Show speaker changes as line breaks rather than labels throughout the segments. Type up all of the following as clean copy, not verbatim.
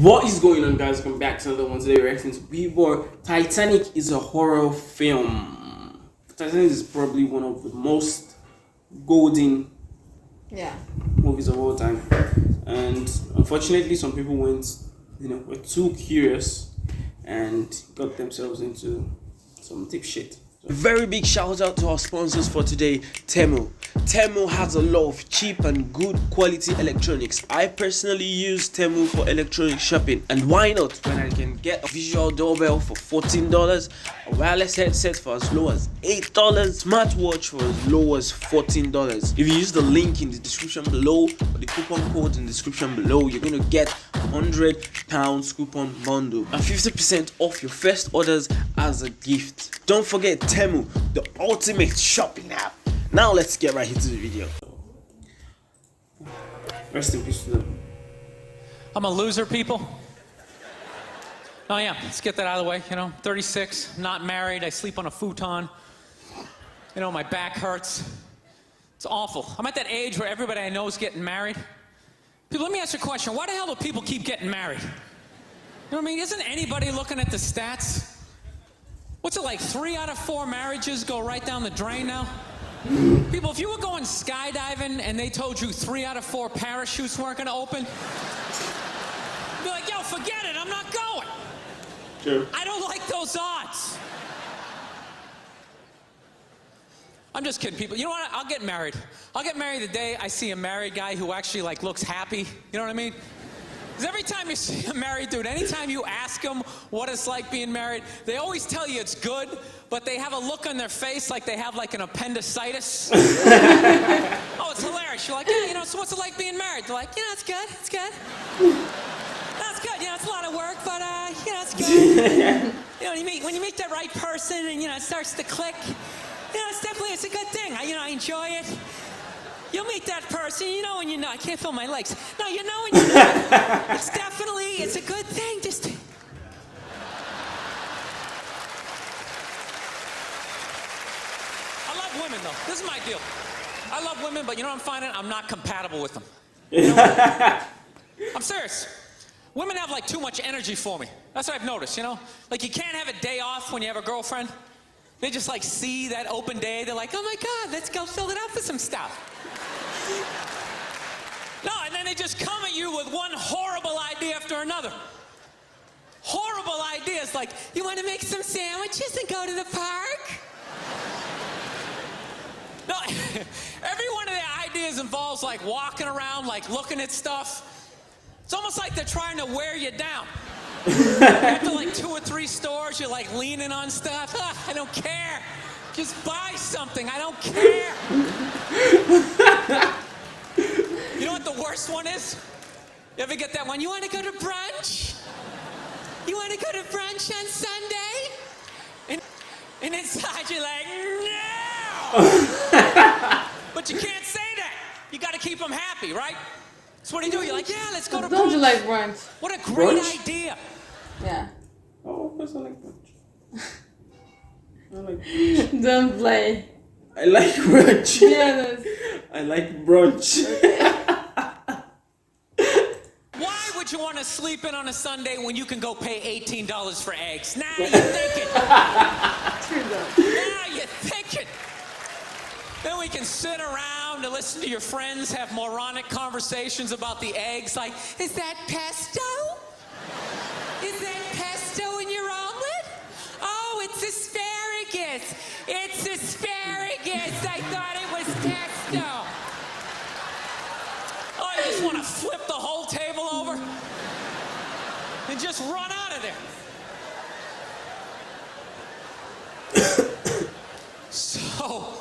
What is going on, guys? Welcome back to another one. Today we're reacting to Burr. Titanic is a horror film. Titanic is probably one of the most golden movies of all time, and unfortunately some people were too curious and got themselves into some deep shit. A very big shout out to our sponsors for today, Temu. Temu has a lot of cheap and good quality electronics. I personally use Temu for electronic shopping, and why not when I can get a visual doorbell for $14, a wireless headset for as low as $8, smartwatch for as low as $14. If you use the link in the description below or the coupon code in the description below, you're gonna get £100 coupon bundle and 50% off your first orders as a gift. Don't forget Temu, the ultimate shopping app. Now let's get right into the video. Rest in peace to them.
I'm a loser, people. Oh yeah, let's get that out of the way. 36, not married, I sleep on a futon. My back hurts. It's awful. I'm at that age where everybody I know is getting married. People, let me ask you a question. Why the hell do people keep getting married? You know what I mean? Isn't anybody looking at the stats? What's it like, 3 out of 4 marriages go right down the drain now? People, if you were going skydiving and they told you 3 out of 4 parachutes weren't going to open, you'd be like, yo, forget it, I'm not going.
True.
I don't like those odds. I'm just kidding, people. You know what? I'll get married. I'll get married the day I see a married guy who actually looks happy. You know what I mean? Because every time you see a married dude, anytime you ask them what it's like being married, they always tell you it's good, but they have a look on their face like they have an appendicitis. Oh, it's hilarious. You're like, yeah, so what's it like being married? They're like, it's good, it's good. That's good, it's a lot of work, but it's good. When you meet the right person and it starts to click, it's a good thing. I enjoy it. You'll meet that person, when you know. I can't feel my legs. No, when you know. It's a good thing. Just. I love women, though. This is my deal. I love women, but I'm finding I'm not compatible with them. I'm serious. Women have too much energy for me. That's what I've noticed, you can't have a day off when you have a girlfriend. They just see that open day. They're like, oh my God, let's go fill it up with some stuff. No, and then they just come at you with one horrible idea after another. Horrible ideas like, you want to make some sandwiches and go to the park? No, every one of their ideas involves walking around, looking at stuff. It's almost like they're trying to wear you down. After 2 or 3 stores, you're leaning on stuff. I don't care. Just buy something. I don't care. You know what the worst one is? You ever get that one? You want to go to brunch? You want to go to brunch on Sunday? And inside you're like, no! But you can't say that. You got to keep them happy, right? So what do? You're like, yeah, let's go to brunch.
Don't you like brunch?
What a great idea.
Yeah.
Oh, of course I like brunch. I like brunch.
Don't play.
I like brunch.
Yeah,
I like brunch.
Why would you want to sleep in on a Sunday when you can go pay $18 for eggs? Now you're thinking.
True though.
Now you're thinking. Then we can sit around and listen to your friends have moronic conversations about the eggs. Like, is that pesto? Is that pesto in your omelet? Oh, it's asparagus. It's asparagus. I thought it was pesto. Oh, you just want to flip the whole table over and just run out of there. So,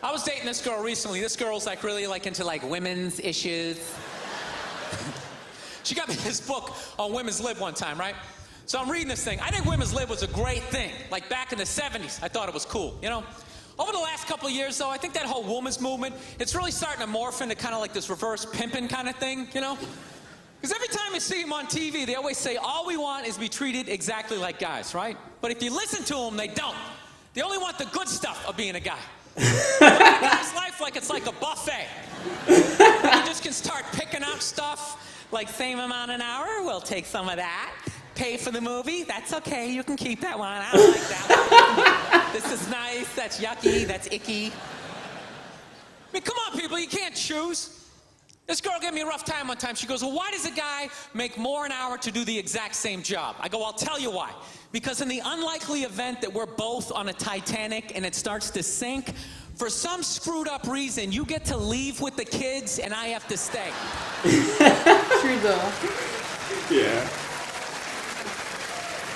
I was dating this girl recently. This girl's really into women's issues. She got me this book on women's lib one time, right? So I'm reading this thing. I think women's lib was a great thing. Back in the 70s, I thought it was cool, Over the last couple of years, though, I think that whole women's movement, it's really starting to morph into kind of this reverse pimping kind of thing, Because every time you see them on TV, they always say, all we want is to be treated exactly like guys, right? But if you listen to them, they don't. They only want the good stuff of being a guy. Look at a guy's life like it's like a buffet. You just can start picking out stuff. Like, same amount an hour, we'll take some of that. Pay for the movie, that's okay, you can keep that one. I don't like that one. This is nice, that's yucky, that's icky. I mean, come on, people, you can't choose. This girl gave me a rough time one time. She goes, well, why does a guy make more an hour to do the exact same job? I go, I'll tell you why. Because in the unlikely event that we're both on a Titanic and it starts to sink, for some screwed up reason, you get to leave with the kids and I have to stay.
True though.
Yeah.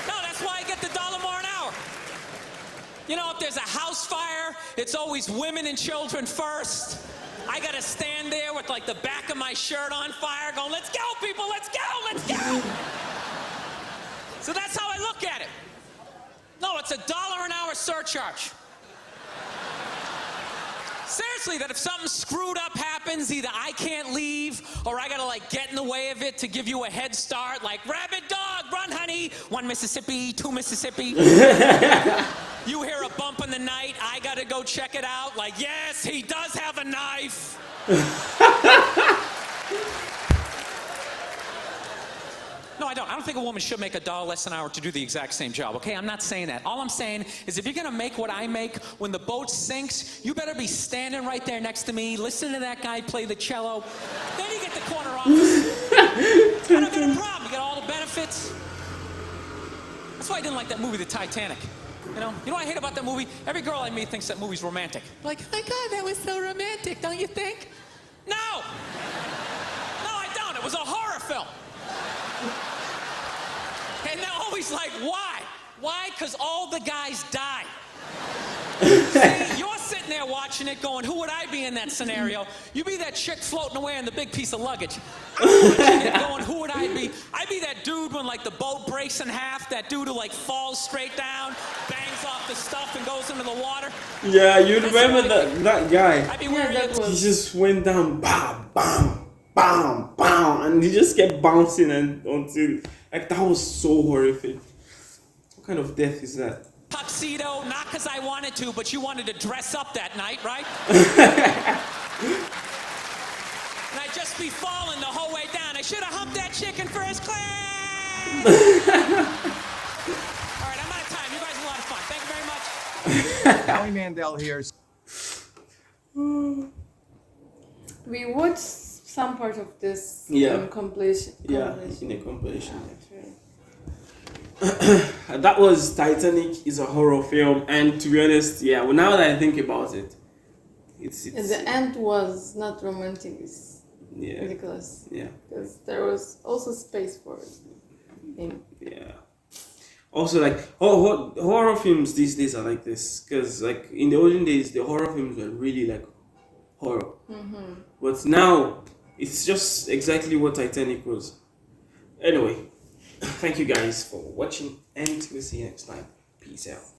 No, that's why I get the $1 more an hour. You know, if there's a house fire, it's always women and children first. I gotta stand there with like the back of my shirt on fire going, let's go, people, let's go, let's go. So that's how I look at it. No, it's a $1 an hour surcharge. Seriously, that if something screwed up happens, either I can't leave or I gotta like get in the way of it to give you a head start, like rabid dog, run honey, 1 Mississippi, 2 Mississippi. You hear a bump in the night, I gotta go check it out, like yes, he does have a knife. No, I don't. I don't think a woman should make $1 less an hour to do the exact same job, okay? I'm not saying that. All I'm saying is if you're gonna make what I make when the boat sinks, you better be standing right there next to me, listening to that guy play the cello. Then you get the corner office. I don't get a problem. You get all the benefits. That's why I didn't like that movie, The Titanic. You know what I hate about that movie? Every girl I meet thinks that movie's romantic. Like, oh my God, that was so romantic, don't you think? No! No, I don't. It was a horror film. And they're always like, why? Why? Because all the guys die. See, you're sitting there watching it going, who would I be in that scenario? You be that chick floating away on the big piece of luggage. I'm watching it going, who would I be? I'd be that dude when like the boat breaks in half, that dude who like falls straight down, bangs off the stuff and goes into the water.
Yeah, you remember that guy.
I'd be wearing it.
He just went down, bam, bam, bam, bam, and he just kept bouncing and until like that was so horrific. What kind of death is that?
Tuxedo, not because I wanted to, but you wanted to dress up that night, right? And I'd just be falling the whole way down. I should have humped that chicken first class. All right, I'm out of time. You guys are a lot of fun. Thank you very much.
Howie Mandel here.
We watched some part of this compilation.
Yeah, in a compilation. That was Titanic is a horror film, and to be honest, yeah. Well, now that I think about it, it's
and the end was not romantic. It's
yeah,
ridiculous.
yeah,
because there was also space for him.
yeah. Also, like horror films these days are like this because, like, in the olden days, the horror films were really like horror, but now it's just exactly what Titanic was. Anyway. Thank you guys for watching, and we'll see you next time. Peace out.